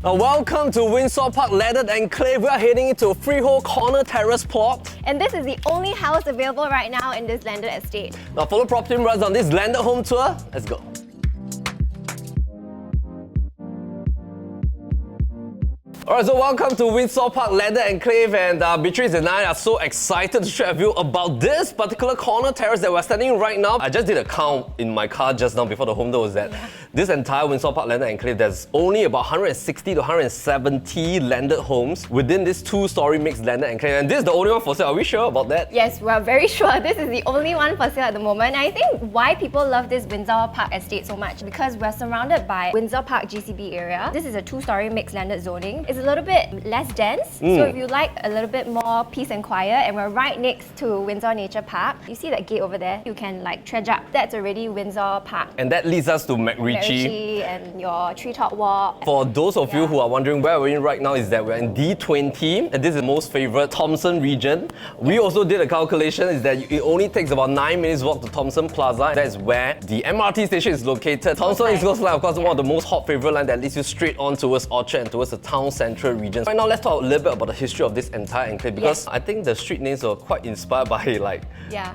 Welcome to Windsor Park Landed Enclave. We are heading into a freehold corner terrace plot. And this is the only house available right now in this landed estate. Now follow PropertyLimBrothers on this landed home tour. Let's go. Alright, so welcome to Windsor Park Landed Enclave, and Beatrice and I are so excited to share with you about this particular corner terrace that we're standing in right now. I just did a count in my car just now before the home door was that this entire Windsor Park Landed Enclave, there's only about 160 to 170 landed homes within this two-story mixed landed enclave, and this is the only one for sale. Are we sure about that? Yes, we're very sure this is the only one for sale at the moment. I think why people love this Windsor Park estate so much, because we're surrounded by Windsor Park GCB area. This is a two-story mixed landed zoning. It's a little bit less dense, so if you like a little bit more peace and quiet, and we're right next to Windsor Nature Park. You see that gate over there? You can like trudge up. That's already Windsor Park. And that leads us to MacRitchie and your Tree Top Walk. For those of you who are wondering where we're in right now, is that we're in D20, and this is the most favorite Thomson region. We also did a calculation, is that it only takes about 9 minutes walk to Thomson Plaza. That is where the MRT station is located. Thomson East Coast Line, of course, one of the most hot favorite line that leads you straight on towards Orchard and towards the town central region. Right now, let's talk a little bit about the history of this entire enclave, because I think the street names are quite inspired by like,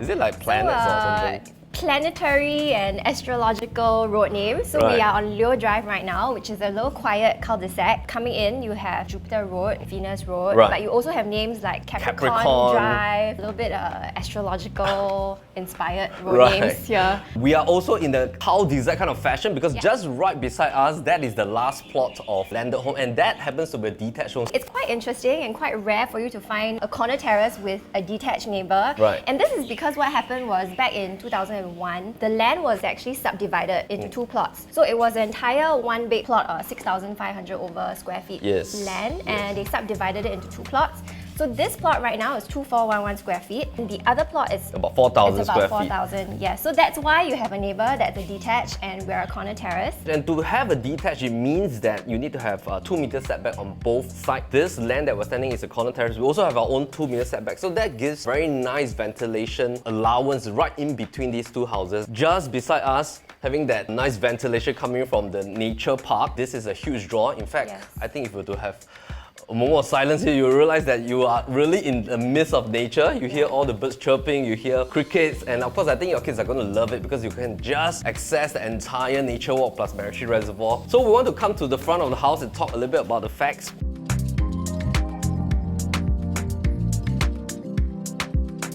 is it like planets or something? Planetary and astrological road names. So we are on Leo Drive right now, which is a little quiet cul-de-sac. Coming in, you have Jupiter Road, Venus Road, but you also have names like Capricorn Drive, a little bit astrological inspired road names here. We are also in the cul-de-sac kind of fashion, because just right beside us, that is the last plot of landed home, and that happens to be a detached home. It's quite interesting and quite rare for you to find a corner terrace with a detached neighbour. And this is because what happened was back in 2001, the land was actually subdivided into two plots. So it was an entire one big plot, 6,500 over square feet land, and they subdivided it into two plots. So this plot right now is 2,411 square feet, and the other plot is about 4,000 square feet. 4,000, yeah. So that's why you have a neighbour that's a detached, and we're a corner terrace. And to have a detached, it means that you need to have 2 meter setback on both sides. This land that we're standing is a corner terrace. We also have our own 2 meter setback, so that gives very nice ventilation allowance right in between these two houses. Just beside us, having that nice ventilation coming from the nature park. This is a huge draw. In fact, I think if we were to have a moment of silence here, you realize that you are really in the midst of nature. You hear all the birds chirping, you hear crickets, and of course I think your kids are going to love it, because you can just access the entire nature walk plus MacRitchie Reservoir. So we want to come to the front of the house and talk a little bit about the facts.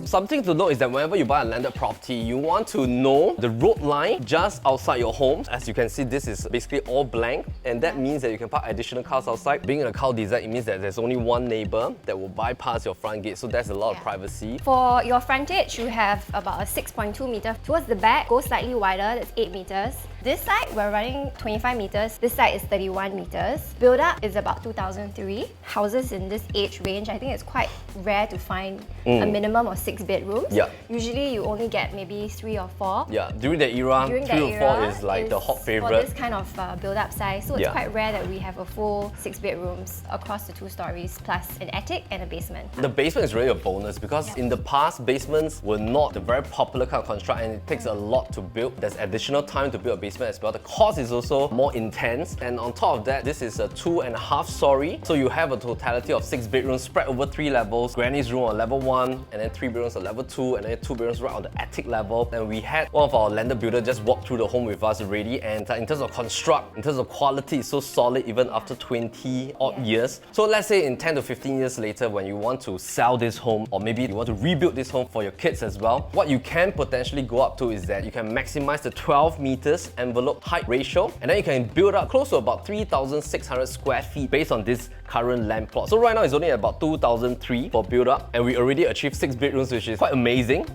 Something to note is that whenever you buy a landed property, you want to know the road line just outside your home. As you can see, this is basically all blank, and that means that you can park additional cars outside. Being in a cul-de-sac, it means that there's only one neighbour that will bypass your front gate, so there's a lot of privacy. For your frontage, you have about a 6.2 meter. Towards the back, go slightly wider, that's 8 meters. This side, we're running 25 meters. This side is 31 meters. Build up is about 2003. Houses in this age range, I think it's quite rare to find a minimum of 6 bedrooms. Usually you only get maybe 3 or 4. During that era, 3 or 4 is like the hot favorite. For this kind of build-up size, so it's quite rare that we have a full 6 bedrooms across the 2 stories, plus an attic and a basement. The basement is really a bonus, because in the past, basements were not the very popular kind of construct, and it takes a lot to build. There's additional time to build a basement as well. The cost is also more intense, and on top of that, this is a 2.5 story. So you have a totality of 6 bedrooms spread over 3 levels. Granny's room on level 1, and then 3 bedrooms on level 2, and then 2 bedrooms right on the attic level. And we had one of our landed builders just walk through the home with us already, and in terms of construct, in terms of quality, it's so solid even after 20 odd years. So let's say in 10 to 15 years later, when you want to sell this home, or maybe you want to rebuild this home for your kids as well, what you can potentially go up to is that you can maximize the 12 meters envelope height ratio, and then you can build up close to about 3,600 square feet based on this current land plot. So right now it's only about 2,003 for build up, and we already achieved 6 bedrooms, which is quite amazing.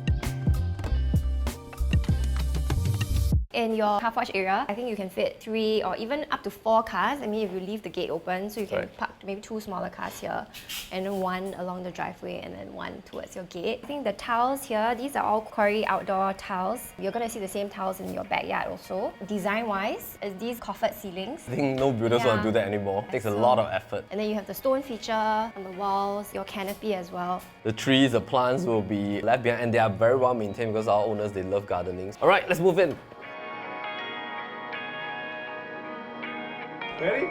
In your car porch area, I think you can fit 3 or even up to 4 cars. I mean, if you leave the gate open, so you can park maybe 2 smaller cars here, and then 1 along the driveway, and then 1 towards your gate. I think the tiles here, these are all quarry outdoor tiles. You're going to see the same tiles in your backyard also. Design-wise, is these coffered ceilings. I think no builders want to do that anymore. It takes a lot of effort. And then you have the stone feature on the walls, your canopy as well. The trees, the plants will be left behind, and they are very well maintained because our owners, they love gardening. All right, let's move in. Ready?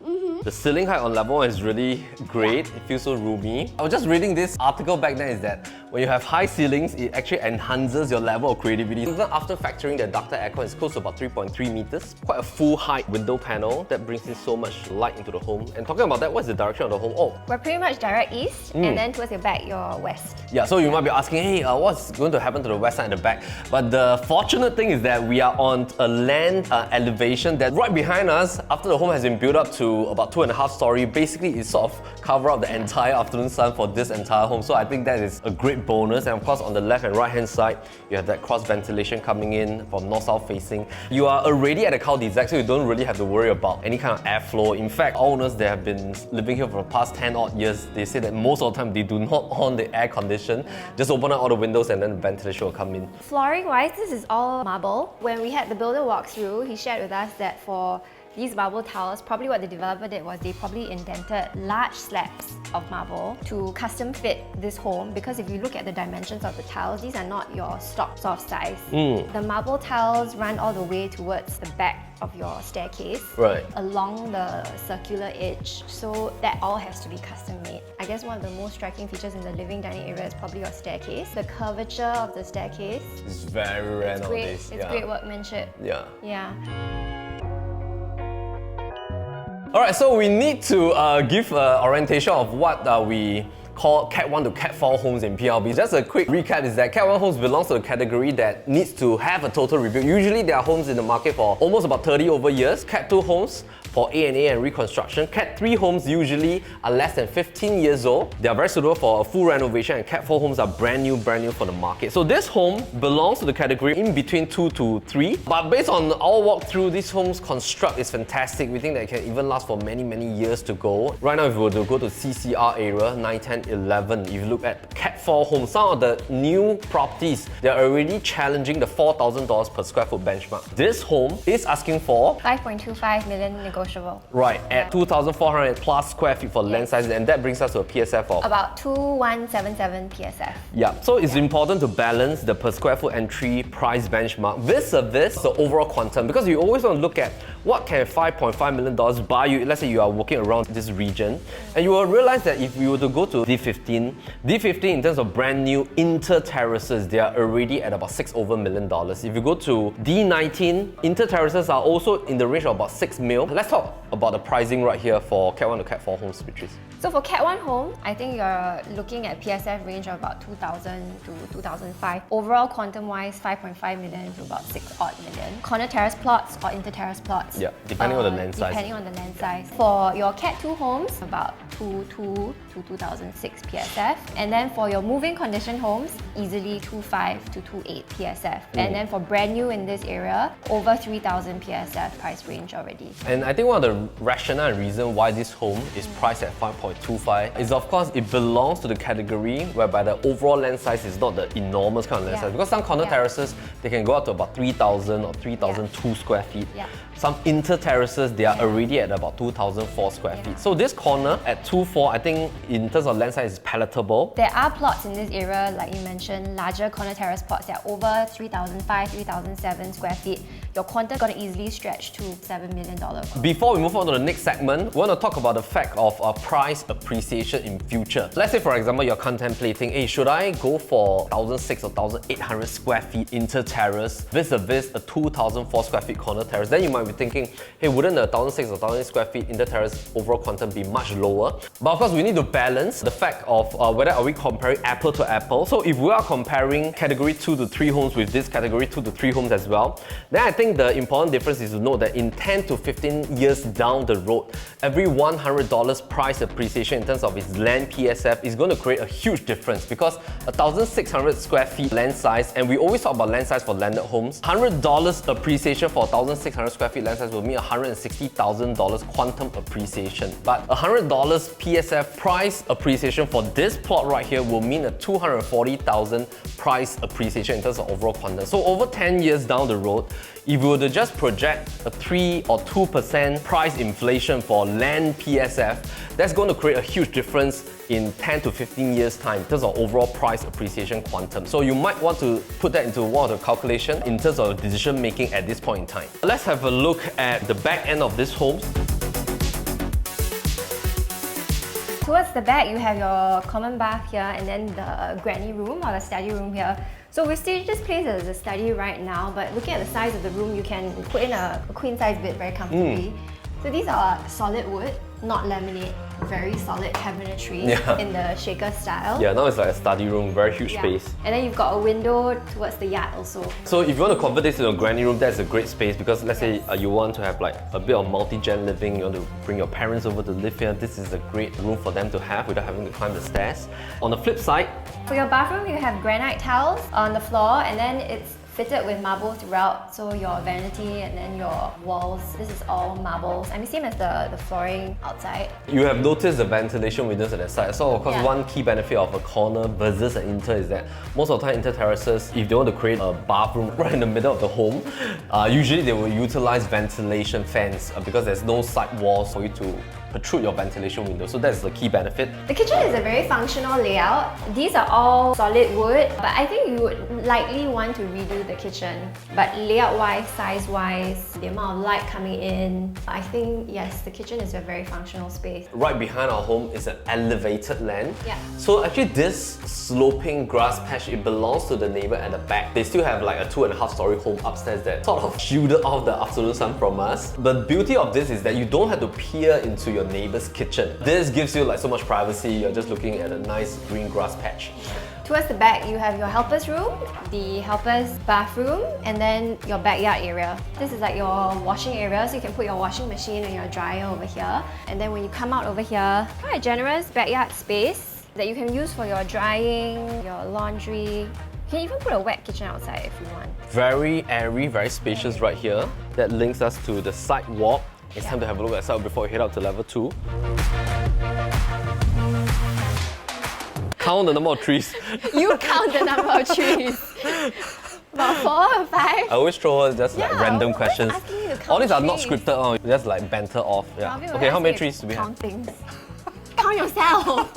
Mm-hmm. The ceiling height on level 1 is really great. It feels so roomy. I was just reading this article back then is that when you have high ceilings, it actually enhances your level of creativity. Even after factoring the ducted aircon, it's close to about 3.3 meters. Quite a full height window panel that brings in so much light into the home. And talking about that, what's the direction of the home? Oh, we're pretty much direct east, and then towards your back, you're west. Yeah, so you might be asking, hey, what's going to happen to the west side and the back? But the fortunate thing is that we are on a land elevation that right behind us, after the home has been built up to about 2.5 story, basically it sort of cover up the entire afternoon sun for this entire home. So I think that is a great bonus. And of course, on the left and right hand side, you have that cross ventilation coming in from north-south facing. You are already at a cul-de-sac, so you don't really have to worry about any kind of airflow. In fact, all owners that have been living here for the past 10 odd years, they say that most of the time they do not on the air condition. Just open up all the windows and then the ventilation will come in. Flooring wise, this is all marble. When we had the builder walk through, he shared with us that for these marble tiles, probably what the developer did was they probably indented large slabs of marble to custom fit this home, because if you look at the dimensions of the tiles, these are not your stock sort of size. The marble tiles run all the way towards the back of your staircase, along the circular edge, so that all has to be custom made. I guess one of the most striking features in the living dining area is probably your staircase. The curvature of the staircase is very rare nowadays. It's great workmanship. Yeah. Alright, so we need to give orientation of what we call Cat 1 to Cat 4 homes in PLB. Just a quick recap is that Cat 1 homes belongs to the category that needs to have a total rebuild. Usually there are homes in the market for almost about 30 over years. Cat 2 homes for A&A and reconstruction. Cat 3 homes usually are less than 15 years old. They are very suitable for a full renovation, and Cat 4 homes are brand new for the market. So this home belongs to the category in between 2 to 3. But based on our walkthrough, this home's construct is fantastic. We think that it can even last for many, many years to go. Right now, if we were to go to CCR area, 9, 10, 11, if you look at Cat 4 homes, some of the new properties, they're already challenging the $4,000 per square foot benchmark. This home is asking for 5.25 million negotiable. Right, at 2,400 plus square feet for land size, and that brings us to a PSF of about 2,177 PSF. Yeah, so it's important to balance the per square foot entry price benchmark vis-a-vis the overall quantum, because you always want to look at what can $5.5 million buy you. Let's say you are walking around this region, and you will realize that if you were to go to D15 in terms of brand new inter-terraces, they are already at about $6 over million. If you go to D19, inter-terraces are also in the range of about $6 mil. Let's talk about the pricing right here for Cat 1 to Cat 4 homes, Beatrice. So for Cat 1 home, I think you're looking at PSF range of about 2,000 to 2,005. Overall quantum-wise, 5.5 million to about 6 odd million. Corner terrace plots or inter-terrace plots. Yeah, depending on the land size. Depending on the land size. For your Cat 2 homes, about 2,200 to 2,006 PSF. And then for your moving condition homes, easily 2,500 to 2,800 PSF. And then for brand new in this area, over 3,000 PSF price range already. And I think one of the rationale and reason why this home is priced at 5.25 is, of course, it belongs to the category whereby the overall land size is not the enormous kind of land size. Because some corner terraces, they can go up to about 3,000 or 3,002 square feet. Some inter-terraces, they are already at about 2,004 square feet. So this corner at 2,400, I think in terms of land size is palatable. There are plots in this area, like you mentioned, larger corner terrace plots that are over 3,500, 3,007 square feet. Your quantum gonna easily stretch to $7 million. Before we move on to the next segment, we want to talk about the fact of price appreciation in future. Let's say, for example, you're contemplating, hey, should I go for 1,600 or 1,800 square feet inter-terrace vis-a-vis a 2,004 square feet corner terrace? Then you might be thinking, hey, wouldn't the 1,600 or 1,000 square feet inter-terrace overall quantum be much lower? But of course, we need to balance the fact of whether are we comparing apple to apple. So if we are comparing category 2 to 3 homes with this category 2 to 3 homes as well, then I think the important difference is to note that in 10 to 15 years down the road, every $100 price appreciation in terms of its land PSF is going to create a huge difference, because 1,600 square feet land size, and we always talk about land size for landed homes, $100 appreciation for 1,600 square feet land size will mean $160,000 quantum appreciation. But $100 PSF price appreciation for this plot right here will mean a $240,000 price appreciation in terms of overall quantum. So over 10 years down the road, if we were to just project a 3 or 2% price inflation for land PSF, that's going to create a huge difference in 10 to 15 years time in terms of overall price appreciation quantum. So you might want to put that into one of the calculations in terms of decision making at this point in time. Let's have a look at the back end of this home. Towards the back, you have your common bath here and then the granny room or the study room here. So we staged this place as a study right now, but looking at the size of the room, you can put in a queen size bed very comfortably. So these are solid wood, not laminate, very solid cabinetry in the shaker style. Yeah, now it's like a study room, very huge space. And then you've got a window towards the yard also. So if you want to convert this into a granny room, that's a great space because let's say you want to have like a bit of multi-gen living, you want to bring your parents over to live here, this is a great room for them to have without having to climb the stairs. On the flip side, for your bathroom, you have granite tiles on the floor and then it's fitted with marble throughout, so your vanity and then your walls, this is all marbles. And the same as the flooring outside. You have noticed the ventilation windows at the side. So of course one key benefit of a corner versus an inter is that most of the time inter terraces, if they want to create a bathroom right in the middle of the home, usually they will utilize ventilation fans because there's no side walls for you to protrude your ventilation window. So that's the key benefit. The kitchen is a very functional layout. These are all solid wood, but I think you would likely want to redo the kitchen. But layout-wise, size-wise, the amount of light coming in, I think yes, the kitchen is a very functional space. Right behind our home is an elevated land. Yeah. So actually this sloping grass patch, it belongs to the neighbor at the back. They still have like a 2.5-story home upstairs that sort of shielded off the afternoon sun from us. The beauty of this is that you don't have to peer into your neighbor's kitchen. This gives you like so much privacy. You're just looking at a nice green grass patch. Towards the back, you have your helper's room, the helper's bathroom, and then your backyard area. This is like your washing area, so you can put your washing machine and your dryer over here. And then when you come out over here, quite a generous backyard space that you can use for your drying, your laundry. You can even put a wet kitchen outside if you want. Very airy, very spacious right here. That links us to the sidewalk. It's time to have a look at the side before we head up to level 2. Count the number of trees. You count the number of trees. About 4 or 5. I always throw just like random questions. All these are not trees. scripted, just like banter off. Yeah. Okay, how many trees do we have? Count things. Count yourself.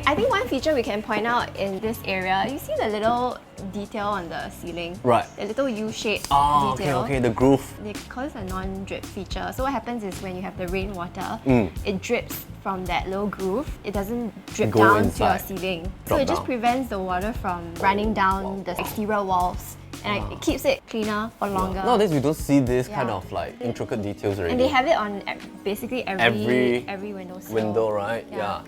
I think one feature we can point out in this area, you see the little detail on the ceiling? Right. The little U-shaped detail. Okay, the groove. They call this a non-drip feature. So what happens is when you have the rainwater, it drips from that little groove. It doesn't drip down inside to your ceiling. So it just prevents the water from running down the exterior walls. And it keeps it cleaner for longer. Nowadays we don't see this kind of like intricate details already. And they have it on basically every window sill. Window, right? Yeah.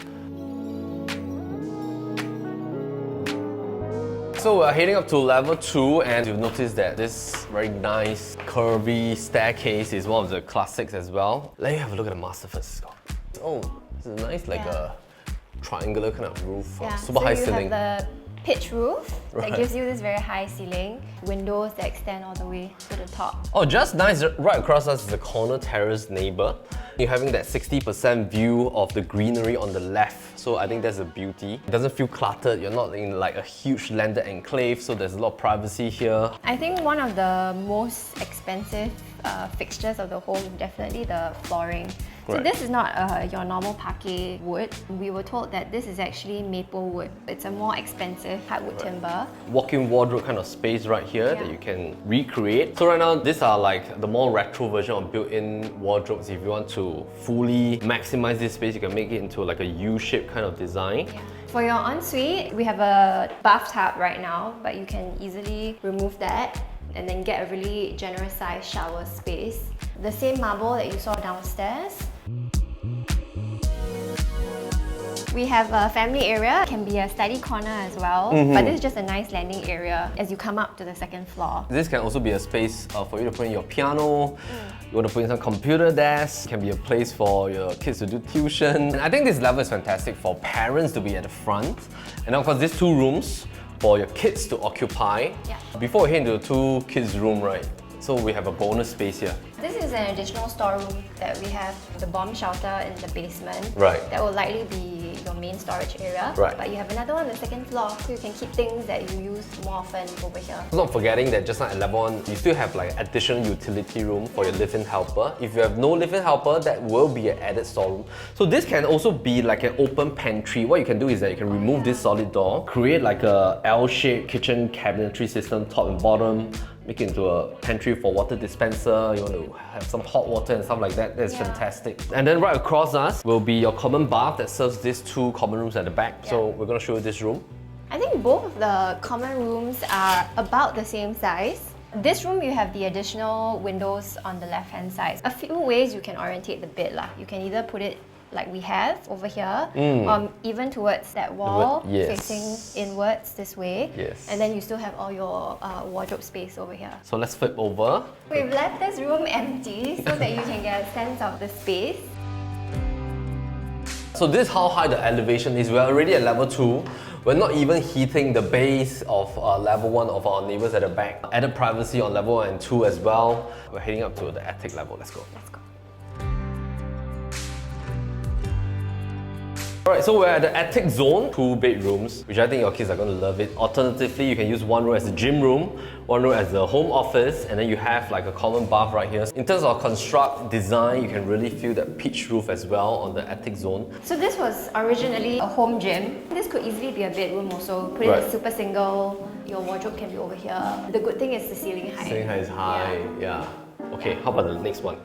So we're heading up to level 2 and you'll notice that this very nice curvy staircase is one of the classics as well. Let me have a look at the master first. Oh, it's a nice like a triangular kind of roof, super high ceiling. You have the pitch roof that gives you this very high ceiling, windows that extend all the way to the top. Oh, just nice. Right across us is the corner terrace neighbor. You're having that 60% view of the greenery on the left. So I think that's a beauty. It doesn't feel cluttered. You're not in like a huge landed enclave, so there's a lot of privacy here. I think one of the most expensive fixtures of the home is definitely the flooring. So this is not your normal parquet wood. We were told that this is actually maple wood. It's a more expensive hardwood timber. Walk-in wardrobe kind of space right here that you can recreate. So right now, these are like the more retro version of built-in wardrobes. If you want to fully maximize this space, you can make it into like a U-shaped kind of design. For your ensuite, we have a bathtub right now, but you can easily remove that and then get a really generous size shower space. The same marble that you saw downstairs. We have a family area, it can be a study corner as well, but this is just a nice landing area as you come up to the second floor. This can also be a space for you to put in your piano, you want to put in some computer desks, it can be a place for your kids to do tuition. And I think this level is fantastic for parents to be at the front. And of course, these 2 rooms for your kids to occupy. Before we head into the 2 kids' room, right? So we have a bonus space here. This is an additional storeroom that we have the bomb shelter in the basement. Right. That will likely be your main storage area. Right. But you have another one on the second floor, so you can keep things that you use more often over here. Not forgetting that just like at level 1, you still have like additional utility room for your live-in helper. If you have no live-in helper, that will be an added storeroom. So this can also be like an open pantry. What you can do is that you can remove this solid door, create like a L-shaped kitchen cabinetry system, top and bottom. make it into a pantry for water dispenser, you want to have some hot water and stuff like that, that's fantastic. And then right across us will be your common bath that serves these 2 common rooms at the back. So we're going to show you this room. I think both of the common rooms are about the same size. This room, you have the additional windows on the left-hand side. A few ways you can orientate the bed lah. You can either put it like we have over here, even towards that wall, facing inwards this way. And then you still have all your wardrobe space over here. So let's flip over. We've left this room empty so that you can get a sense of the space. So this is how high the elevation is. We're already at level 2. We're not even heating the base of level 1 of our neighbours at the back. Added privacy on level 1 and 2 as well. We're heading up to the attic level. Let's go. Let's go. Alright, so we're at the attic zone, 2 bedrooms, which I think your kids are going to love it. Alternatively, you can use one room as a gym room, one room as the home office, and then you have like a common bath right here. In terms of construct design, you can really feel that pitch roof as well on the attic zone. So this was originally a home gym. This could easily be a bedroom also. Put it as super single. Your wardrobe can be over here. The good thing is the ceiling height. Ceiling height is high, yeah. Okay, how about the next one?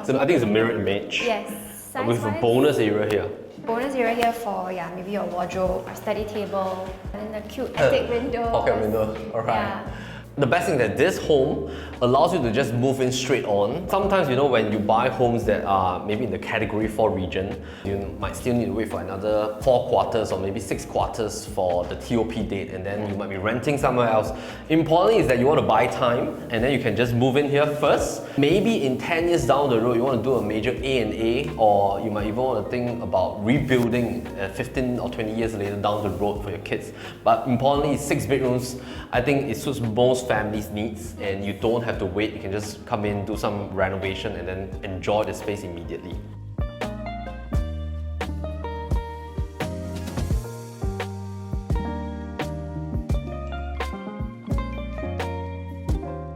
So I think it's a mirror image. Yes. With a bonus area here. Bonus area here for maybe your wardrobe or study table, and then the cute attic window. Pocket window, alright. Yeah. The best thing is that this home allows you to just move in straight on. Sometimes, you know, when you buy homes that are maybe in the category 4 region, you might still need to wait for another 4 quarters or maybe 6 quarters for the TOP date, and then you might be renting somewhere else. Important is that you want to buy time, and then you can just move in here first. Maybe in 10 years down the road, you want to do a major A&A, or you might even want to think about rebuilding 15 or 20 years later down the road for your kids. But importantly, 6 bedrooms, I think it suits most families' needs, and you don't have to wait. You can just come in, do some renovation, and then enjoy the space immediately.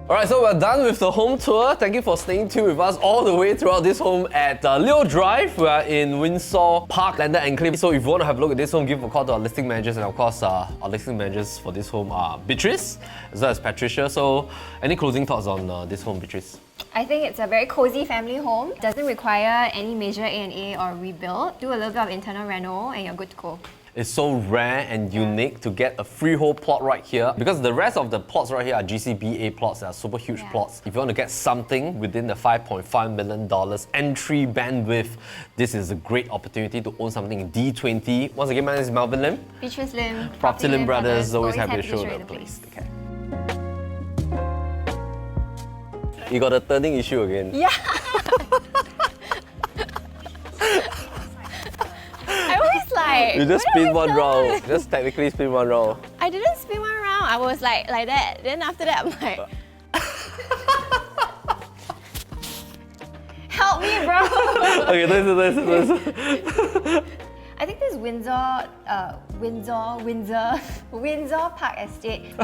Alright, so we're done with the home tour. Thank you for staying tuned with us all the way throughout this home at Leo Drive. We are in Windsor Park Landed Enclave. So if you want to have a look at this home, give a call to our listing managers, and of course our listing managers for this home are Beatrice as well as Patricia. So any closing thoughts on this home, Beatrice? I think it's a very cozy family home. Doesn't require any major A&A or rebuild. Do a little bit of internal reno and you're good to go. It's so rare and unique to get a freehold plot right here, because the rest of the plots right here are GCB plots that are super huge plots. If you want to get something within the $5.5 million entry bandwidth, this is a great opportunity to own something in D20. Once again, my name is Melvin Lim. Beatrice Lim. PropertyLimBrothers, always happy to show the place. Okay. You got a turning issue again. Yeah. You just spin one round. Just technically spin one round. I didn't spin one round. I was like that. Then after that, I'm like, help me, bro. Okay, listen. I think this Windsor Park Estate